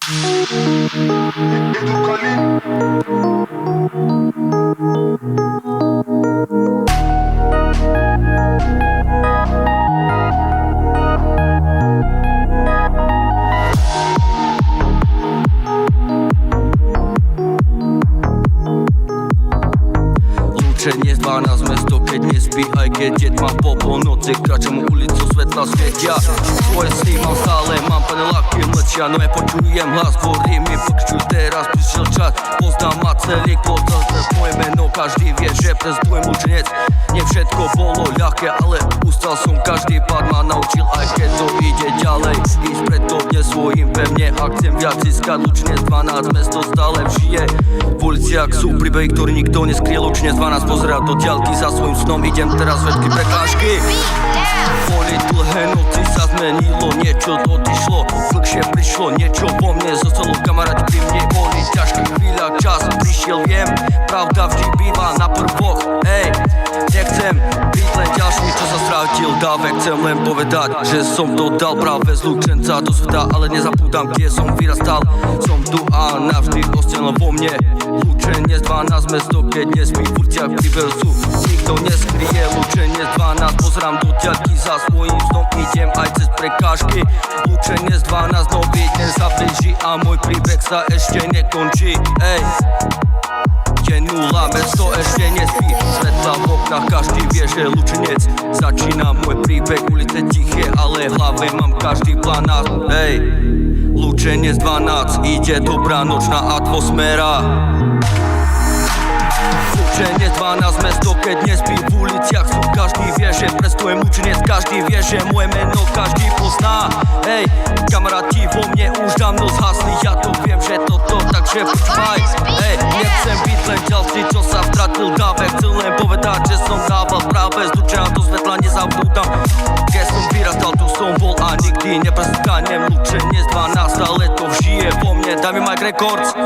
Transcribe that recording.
Nie z 12 mesto, keď nespí, aj keď jet mám po polnoci. Kráčam ulicu, svetla svietia. Svoje sny mám stále, mám paneláky mlčia. No ja počujem hlas, hovorí mi počuj, teraz prišiel čas. Poznám ma celý kvotel, moje meno, každý vie, že prestujem učenec. Nie všetko bolo ľahké, ale ustal som, každý pád ma naučil, aj keď to ide ďalej. Ísť preto dnes svojím pevne, ak chcem viac získať. Lučenec 12 mesto stále žije. V uliciach sú príbehy, ktorý nikto neskrie. Lučenec 12 pozerá do diaľky, za svojím snom idem teraz všetky prekážky. Boli dlhé noci, sa zmenilo, niečo odišlo. Dlhšie prišlo, niečo po mne zostalo, kamaráti pri mne. Boli ťažké chvíľa, čas prišiel, viem, pravda vždy býva na prvoch. Hej, nechcem byť len ďalší, čo sa strátil dávek. Chcem len povedať, že som to dal práve z Lučenca do sveta, ale nezabúdam, kde som vyrastal. Som tu a navždy ostalo vo mne. Lučenec 12 mesto, keď nespí v uliciach príbehu sú. Nikto neskrie, Lučenec 12, pozerám do ďalky, za svojím snom idem aj cez prekážky. Lučenec 12, nový deň sa blíži a môj príbeh sa ešte nekončí. Ej, je 0 mesto, ešte nespí. Svetla v oknách, každý vie, že Lučenec začína môj príbeh. Ulice tiché, ale v hlave mám každý plán. Hej, Lučenec 12, ide dobrá nočná atmosféra. Lučenec 12 mesto, keď nespí v uliciach sú. Každý vie, že prestujem Lučenec, každý vie, že moje meno každý pozná. Hej, kamaráti vo mne už dávno zhasli, ja to viem, že toto, takže počúvaj. Hej, nechcem byť len ďalší, čo sa stratil dávek. Chcem len povedať, že som dával práve z Lučena do svetla, nezabúdam. Keď som vyrastal, tu som bol a nikdy neprestanem. Lučenec 12, stále to žije vo mne, daj mi Mike Records.